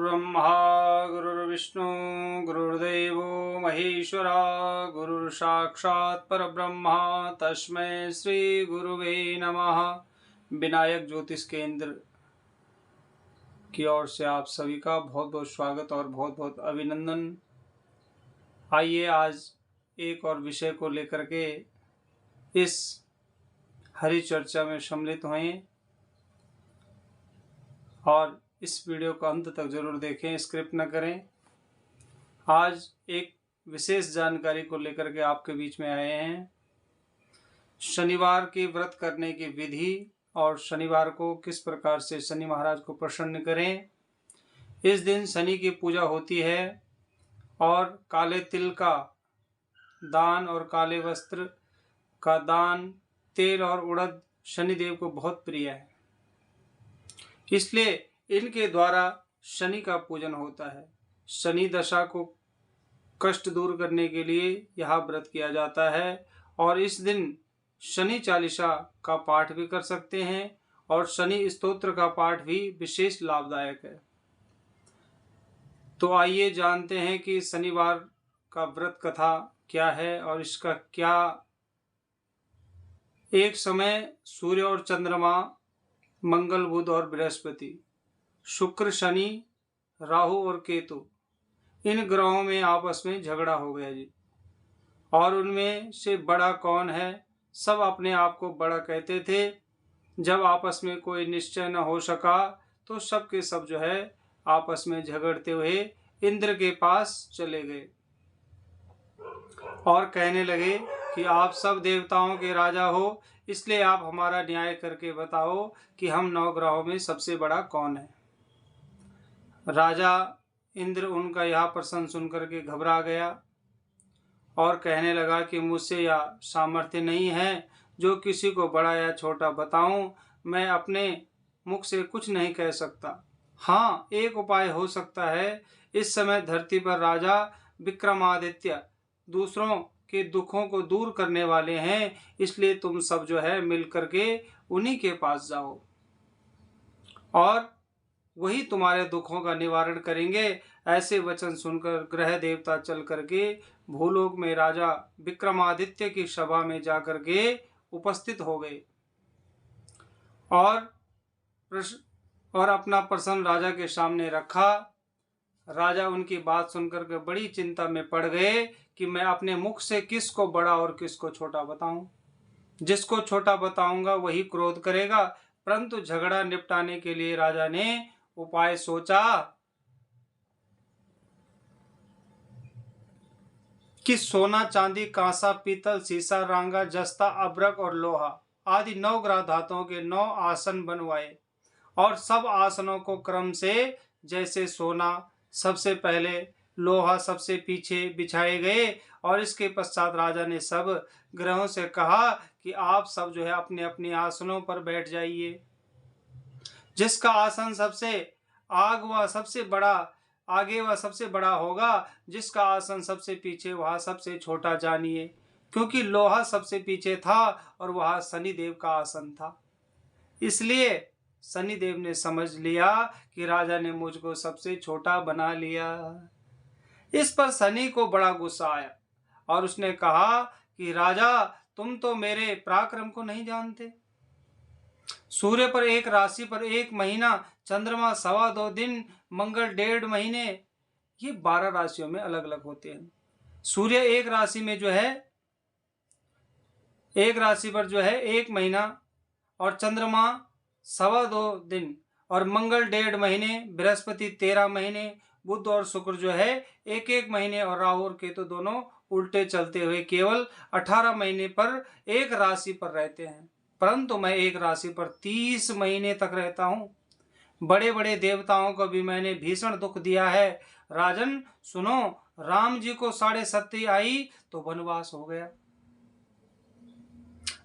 गुरुर्ब्रह्मा गुरुर्विष्णु गुरुर्देवो महेश्वरा गुरुर्साक्षात् परब्रह्मा तस्मै श्री गुरुवे नमः। विनायक ज्योतिष केंद्र की ओर से आप सभी का बहुत बहुत स्वागत और बहुत बहुत अभिनंदन। आइए आज एक और विषय को लेकर के इस हरि चर्चा में सम्मिलित हुए और इस वीडियो को अंत तक जरूर देखें, स्क्रिप्ट न करें। आज एक विशेष जानकारी को लेकर के आपके बीच में आए हैं। शनिवार के व्रत करने की विधि और शनिवार को किस प्रकार से शनि महाराज को प्रसन्न करें। इस दिन शनि की पूजा होती है और काले तिल का दान और काले वस्त्र का दान, तेल और उड़द शनिदेव को बहुत प्रिय है, इसलिए इनके द्वारा शनि का पूजन होता है। शनि दशा को कष्ट दूर करने के लिए यह व्रत किया जाता है और इस दिन शनि चालीसा का पाठ भी कर सकते हैं और शनि स्तोत्र का पाठ भी विशेष लाभदायक है। तो आइए जानते हैं कि शनिवार का व्रत कथा क्या है और इसका क्या। एक समय सूर्य और चंद्रमा, मंगल बुध और बृहस्पति, शुक्र शनि, राहु और केतु, इन ग्रहों में आपस में झगड़ा हो गया जी। और उनमें से बड़ा कौन है, सब अपने आप को बड़ा कहते थे। जब आपस में कोई निश्चय न हो सका तो सब के सब जो है आपस में झगड़ते हुए इंद्र के पास चले गए और कहने लगे कि आप सब देवताओं के राजा हो, इसलिए आप हमारा न्याय करके बताओ कि हम 9 ग्रहों में सबसे बड़ा कौन है। राजा इंद्र उनका यह प्रश्न सुनकर के घबरा गया और कहने लगा कि मुझसे यह सामर्थ्य नहीं है जो किसी को बड़ा या छोटा बताऊं। मैं अपने मुख से कुछ नहीं कह सकता। हाँ, एक उपाय हो सकता है। इस समय धरती पर राजा विक्रमादित्य दूसरों के दुखों को दूर करने वाले हैं, इसलिए तुम सब जो है मिल करके उन्हीं के पास जाओ और वही तुम्हारे दुखों का निवारण करेंगे। ऐसे वचन सुनकर ग्रह देवता चल करके भूलोक में राजा विक्रमादित्य की सभा में जाकर के उपस्थित हो गए और अपना प्रश्न राजा के सामने रखा। राजा उनकी बात सुनकर के बड़ी चिंता में पड़ गए कि मैं अपने मुख से किसको बड़ा और किसको छोटा बताऊं। जिसको छोटा बताऊंगा वही क्रोध करेगा। परंतु झगड़ा निपटाने के लिए राजा ने उपाय सोचा कि सोना, चांदी, कांसा, पीतल, सीसा, रांगा, जस्ता, अभ्रक और लोहा आदि 9 ग्रह धातुओं के 9 आसन बनवाए और सब आसनों को क्रम से, जैसे सोना सबसे पहले, लोहा सबसे पीछे बिछाए गए और इसके पश्चात राजा ने सब ग्रहों से कहा कि आप सब जो है अपने अपने आसनों पर बैठ जाइए। जिसका आसन सबसे आगे व सबसे बड़ा होगा, जिसका आसन सबसे पीछे वह सबसे छोटा जानिए। क्योंकि लोहा सबसे पीछे था और वह शनिदेव का आसन था, इसलिए शनिदेव ने समझ लिया कि राजा ने मुझको सबसे छोटा बना लिया। इस पर शनि को बड़ा गुस्सा आया और उसने कहा कि राजा, तुम तो मेरे पराक्रम को नहीं जानते। सूर्य पर एक राशि पर 1 महीना, चंद्रमा 2.25 दिन, मंगल 1.5 महीने, ये 12 राशियों में अलग अलग होते हैं। सूर्य एक राशि पर जो है 1 महीना और चंद्रमा 2.25 दिन और मंगल 1.5 महीने, बृहस्पति 13 महीने, बुध और शुक्र जो है 1 महीने और राहु और केतु दोनों उल्टे चलते हुए केवल 18 महीने पर एक राशि पर रहते हैं। परंतु मैं एक राशि पर 30 महीने तक रहता हूँ। बड़े बड़े देवताओं को भी मैंने भीषण दुख दिया है। राजन सुनो, राम जी को 7.5 आई तो वनवास हो गया।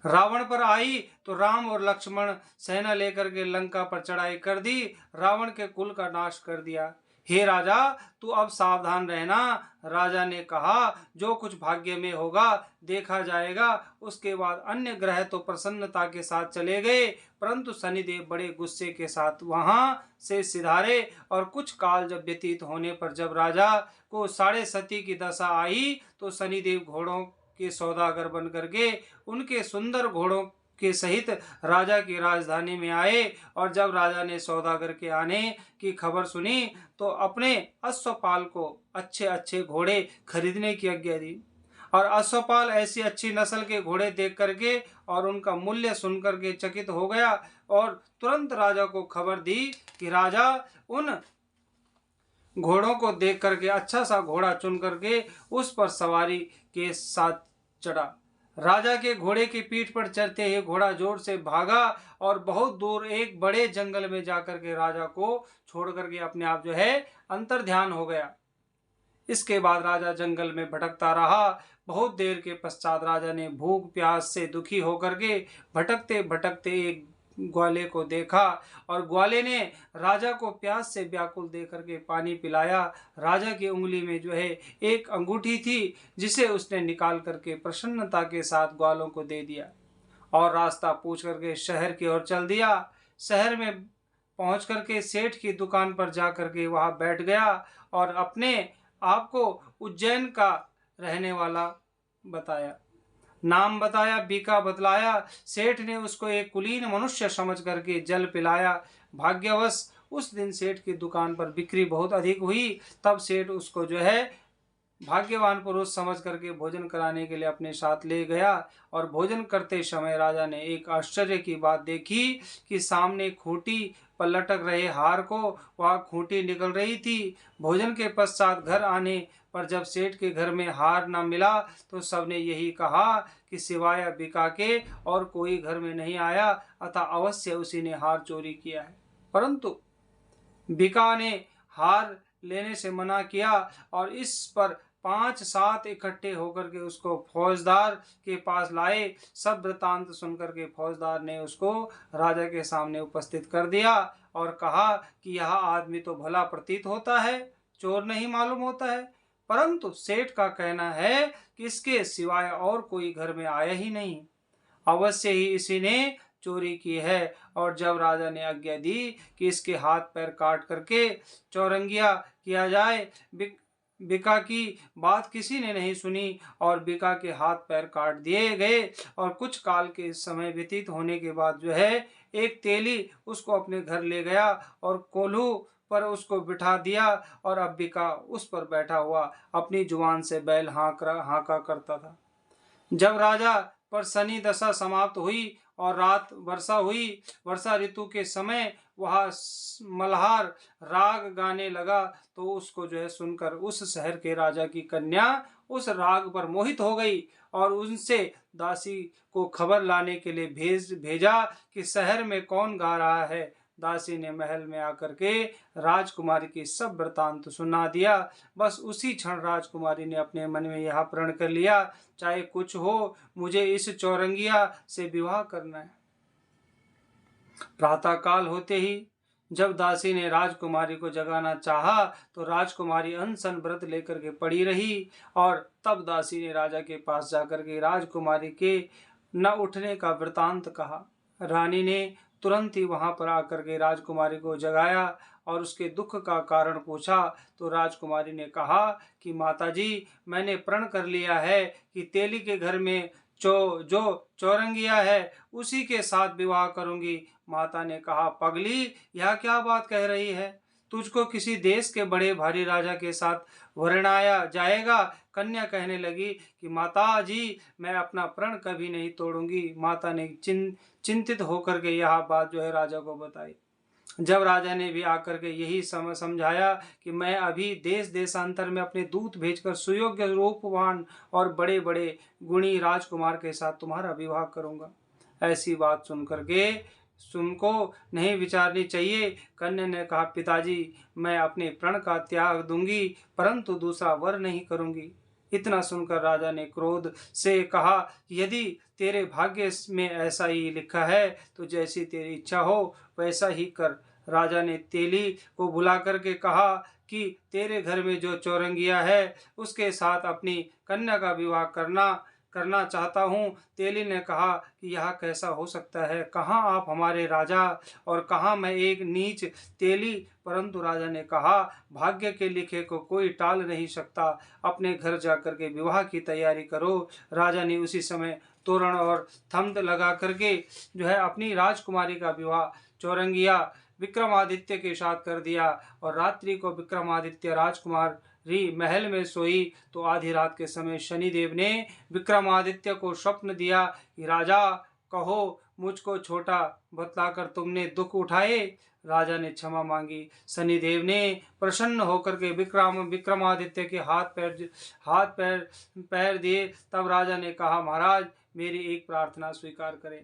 रावण पर आई तो राम और लक्ष्मण सेना लेकर के लंका पर चढ़ाई कर दी, रावण के कुल का नाश कर दिया। हे राजा, तू अब सावधान रहना। राजा ने कहा, जो कुछ भाग्य में होगा देखा जाएगा। उसके बाद अन्य ग्रह तो प्रसन्नता के साथ चले गए, परंतु शनिदेव बड़े गुस्से के साथ वहां से सिधारे। और कुछ काल जब व्यतीत होने पर जब राजा को 6.5 की दशा आई, तो शनिदेव घोड़ों के सौदागर बन करके उनके सुंदर घोड़ों के सहित राजा की राजधानी में आए। और जब राजा ने सौदागर के आने की खबर सुनी, तो अपने अश्वपाल को अच्छे अच्छे घोड़े खरीदने की आज्ञा दी। और अश्वपाल ऐसी अच्छी नस्ल के घोड़े देख करके और उनका मूल्य सुन करके चकित हो गया, और तुरंत राजा को खबर दी कि राजा उन घोड़ों को देख करके अच्छा सा घोड़ा चुन करके उस पर सवारी के साथ चढ़ा। राजा के घोड़े की पीठ पर चढ़ते ही घोड़ा जोर से भागा और बहुत दूर एक बड़े जंगल में जाकर के राजा को छोड़ करके अपने आप जो है अंतर ध्यान हो गया। इसके बाद राजा जंगल में भटकता रहा। बहुत देर के पश्चात राजा ने भूख प्यास से दुखी होकर के भटकते भटकते एक ग्वाले को देखा, और ग्वाले ने राजा को प्यास से व्याकुल देख करके पानी पिलाया। राजा की उंगली में जो है एक अंगूठी थी, जिसे उसने निकाल करके प्रसन्नता के साथ ग्वालों को दे दिया और रास्ता पूछ करके शहर की ओर चल दिया। शहर में पहुंच करके सेठ की दुकान पर जा करके वहां बैठ गया और अपने आप को उज्जैन का रहने वाला बताया, नाम बताया, बीका बतलाया। सेठ ने उसको एक कुलीन मनुष्य समझ करके जल पिलाया। भाग्यवश उस दिन सेठ की दुकान पर बिक्री बहुत अधिक हुई। तब सेठ उसको जो है भाग्यवान पुरुष समझ करके भोजन कराने के लिए अपने साथ ले गया। और भोजन करते समय राजा ने एक आश्चर्य की बात देखी कि सामने खूंटी पर लटक रहे हार को वह खूंटी निकल रही थी। भोजन के पश्चात घर आने पर जब सेठ के घर में हार न मिला, तो सबने यही कहा कि सिवाय बिका के और कोई घर में नहीं आया, अतः अवश्य उसी ने हार चोरी किया है। परंतु बिका ने हार लेने से मना किया, और इस पर 5-7 इकट्ठे होकर के उसको फौजदार के पास लाए। सब वृतांत सुनकर के फौजदार ने उसको राजा के सामने उपस्थित कर दिया और कहा कि यह आदमी तो भला प्रतीत होता है, चोर नहीं मालूम होता है, परंतु सेठ का कहना है कि इसके सिवाय और कोई घर में आया ही नहीं, अवश्य ही इसी ने चोरी की है। और जब राजा ने आज्ञा दी कि इसके हाथ पैर काट करके चौरंगिया किया जाए, बिका की बात किसी ने नहीं सुनी और बिका के हाथ पैर काट दिए गए। और कुछ काल के समय व्यतीत होने के बाद जो है एक तेली उसको अपने घर ले गया और कोल्हू पर उसको बिठा दिया, और अब बिका उस पर बैठा हुआ अपनी जुबान से बैल हाँका करता था। जब राजा पर शनि दशा समाप्त हुई और रात वर्षा हुई, वर्षा ऋतु के समय वह मल्हार राग गाने लगा, तो उसको जो है सुनकर उस शहर के राजा की कन्या उस राग पर मोहित हो गई और उनसे दासी को खबर लाने के लिए भेजा कि शहर में कौन गा रहा है। दासी ने महल में आकर के राजकुमारी की सब वृतांत सुना दिया। बस उसी क्षण राजकुमारी ने अपने मन में यह प्रण कर लिया, चाहे कुछ हो, मुझे इस चौरंगिया से विवाह करना है। प्रातः काल होते ही जब दासी ने राजकुमारी को जगाना चाहा, तो राजकुमारी अनशन व्रत लेकर के पड़ी रही। और तब दासी ने राजा के पास जाकर के राजकुमारी के न उठने का वृतांत कहा। रानी ने तुरंत ही वहां पर आकर के राजकुमारी को जगाया और उसके दुख का कारण पूछा। तो राजकुमारी ने कहा कि माताजी, मैंने प्रण कर लिया है कि तेली के घर में जो चौरंगिया है उसी के साथ विवाह करूंगी। माता ने कहा, पगली, यह क्या बात कह रही है? तुझको किसी देश के बड़े भारी राजा के साथ वर्णाया जाएगा। कन्या कहने लगी कि माता जी, मैं अपना प्रण कभी नहीं तोड़ूंगी। माता ने चिंतित होकर के यह बात जो है राजा को बताई। जब राजा ने भी आकर के यही समझाया कि मैं अभी देश देशांतर में अपने दूत भेजकर सुयोग्य रूपवान और बड़े बड़े गुणी राजकुमार के साथ तुम्हारा विवाह करूंगा, ऐसी बात सुनकर के तुमको नहीं विचारनी चाहिए। कन्या ने कहा, पिताजी, मैं अपने प्रण का त्याग दूंगी, परंतु दूसरा वर नहीं करूंगी। इतना सुनकर राजा ने क्रोध से कहा, यदि तेरे भाग्य में ऐसा ही लिखा है तो जैसी तेरी इच्छा हो वैसा ही कर। राजा ने तेली को बुला करके कहा कि तेरे घर में जो चौरंगिया है उसके साथ अपनी कन्या का विवाह करना चाहता हूँ। तेली ने कहा कि यह कैसा हो सकता है, कहाँ आप हमारे राजा और कहाँ मैं एक नीच तेली। परंतु राजा ने कहा, भाग्य के लिखे को कोई टाल नहीं सकता, अपने घर जाकर के विवाह की तैयारी करो। राजा ने उसी समय तोरण और थंब लगा करके जो है अपनी राजकुमारी का विवाह चौरंगिया विक्रमादित्य के साथ कर दिया। और रात्रि को विक्रमादित्य राजकुमारी महल में सोई तो आधी रात के समय शनिदेव ने विक्रमादित्य को स्वप्न दिया कि राजा कहो, मुझको छोटा बतलाकर तुमने दुख उठाए। राजा ने क्षमा मांगी। शनिदेव ने प्रसन्न होकर के विक्रमादित्य के हाथ पैर दिए। तब राजा ने कहा, महाराज मेरी एक प्रार्थना स्वीकार करें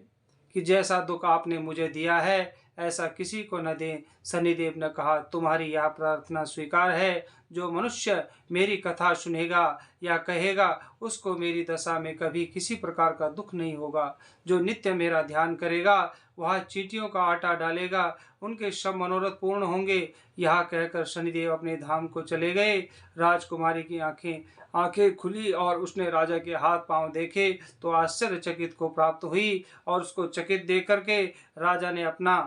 कि जैसा दुख आपने मुझे दिया है ऐसा किसी को न दें। शनिदेव ने कहा, तुम्हारी यह प्रार्थना स्वीकार है। जो मनुष्य मेरी कथा सुनेगा या कहेगा उसको मेरी दशा में कभी किसी प्रकार का दुख नहीं होगा। जो नित्य मेरा ध्यान करेगा वह चींटियों का आटा डालेगा, उनके सब मनोरथ पूर्ण होंगे। यह कहकर शनिदेव अपने धाम को चले गए। राजकुमारी की आंखें खुली और उसने राजा के हाथ पांव देखे तो आश्चर्यचकित को प्राप्त हुई। और उसको चकित देख करके राजा ने अपना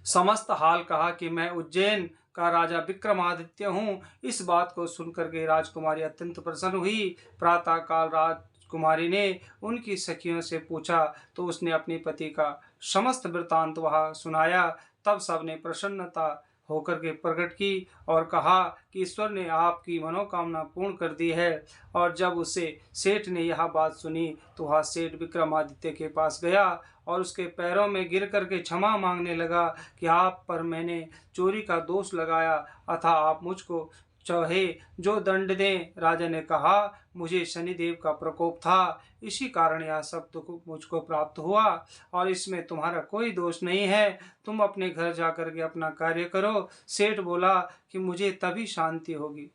समस्त हाल कहा कि मैं उज्जैन का राजा विक्रमादित्य हूँ। इस बात को सुनकर के राजकुमारी अत्यंत प्रसन्न हुई। प्रातः काल राजकुमारी ने उनकी सखियों से पूछा तो उसने अपने पति का समस्त वृतांत वह सुनाया। तब सबने प्रसन्नता होकर के प्रकट की और कहा कि ईश्वर ने आपकी मनोकामना पूर्ण कर दी है। और जब उसे सेठ ने यह बात सुनी तो वह सेठ विक्रमादित्य के पास गया और उसके पैरों में गिर करके क्षमा मांगने लगा कि आप पर मैंने चोरी का दोष लगाया, अतः आप मुझको चाहे जो दंड दें। राजा ने कहा, मुझे शनिदेव का प्रकोप था, इसी कारण यह सब दुख मुझको प्राप्त हुआ और इसमें तुम्हारा कोई दोष नहीं है। तुम अपने घर जाकर के अपना कार्य करो। सेठ बोला कि मुझे तभी शांति होगी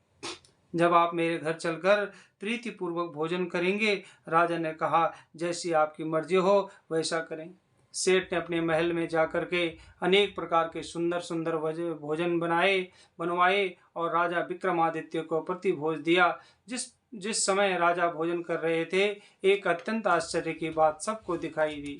जब आप मेरे घर चलकर प्रीतिपूर्वक भोजन करेंगे। राजा ने कहा, जैसी आपकी मर्जी हो वैसा करें। सेठ ने अपने महल में जाकर के अनेक प्रकार के सुंदर सुंदर भोजन बनवाए और राजा विक्रमादित्य को प्रतिभोज दिया। जिस समय राजा भोजन कर रहे थे एक अत्यंत आश्चर्य की बात सबको दिखाई दी।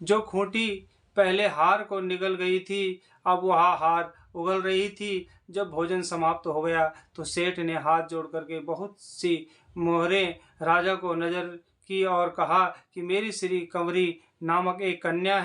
जो खूंटी पहले हार को निगल गई थी अब वह हार उगल रही थी। जब भोजन समाप्त हो गया तो सेठ ने हाथ जोड़ करके बहुत सी मोहरें राजा को नजर की और कहा कि मेरी श्री कंवरी नामक एक कन्या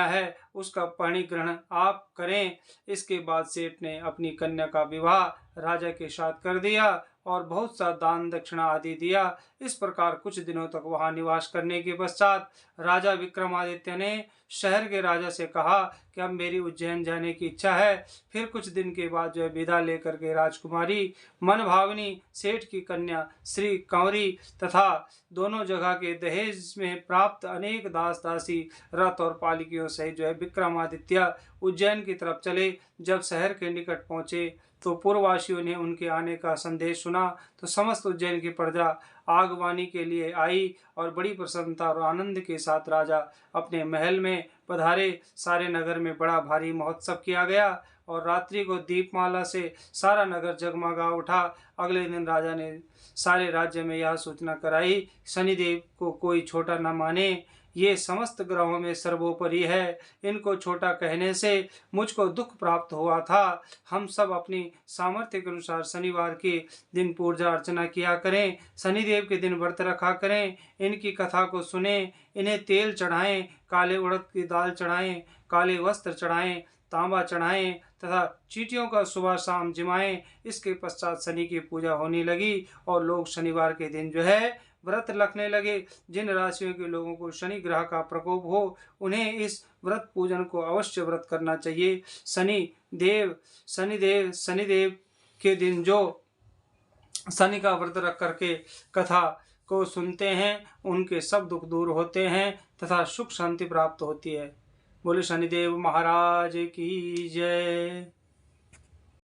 है, उसका परिग्रहण आप करें। इसके बाद सेठ ने अपनी कन्या का विवाह राजा के साथ कर दिया और बहुत सा दान दक्षिणा आदि दिया। इस प्रकार कुछ दिनों तक वहां निवास करने के पश्चात राजा विक्रमादित्य ने शहर के राजा से कहा कि अब मेरी उज्जैन जाने की इच्छा है। फिर कुछ दिन के बाद जो है विदा लेकर के राजकुमारी मन भावनी सेठ की कन्या श्री कंवरी तथा दोनों जगह के दहेज में प्राप्त अनेक दास दासी रथ और पालिकियों सहित जो है विक्रमादित्य उज्जैन की तरफ चले। जब शहर के निकट पहुंचे तो पूर्ववासियों ने उनके आने का संदेश सुना तो समस्त उज्जैन की प्रजा आगवानी के लिए आई और बड़ी प्रसन्नता और आनंद के साथ राजा अपने महल में पधारे। सारे नगर में बड़ा भारी महोत्सव किया गया और रात्रि को दीपमाला से सारा नगर जगमगा उठा। अगले दिन राजा ने सारे राज्य में यह सूचना कराई, शनिदेव को कोई छोटा न माने, ये समस्त ग्रहों में सर्वोपरि है। इनको छोटा कहने से मुझको दुख प्राप्त हुआ था। हम सब अपनी सामर्थ्य के अनुसार शनिवार के दिन पूजा अर्चना किया करें, शनिदेव के दिन व्रत रखा करें, इनकी कथा को सुने, इन्हें तेल चढ़ाएं, काले उड़द की दाल चढ़ाएं, काले वस्त्र चढ़ाएं, तांबा चढ़ाएं तथा चींटियों का सुबह शाम जिमाएं। इसके पश्चात शनि की पूजा होने लगी और लोग शनिवार के दिन जो है व्रत रखने लगे। जिन राशियों के लोगों को शनि ग्रह का प्रकोप हो उन्हें इस व्रत पूजन को अवश्य व्रत करना चाहिए। शनिदेव के दिन जो शनि का व्रत रख करके कथा को सुनते हैं उनके सब दुख दूर होते हैं तथा सुख शांति प्राप्त होती है। बोले शनिदेव महाराज की जय।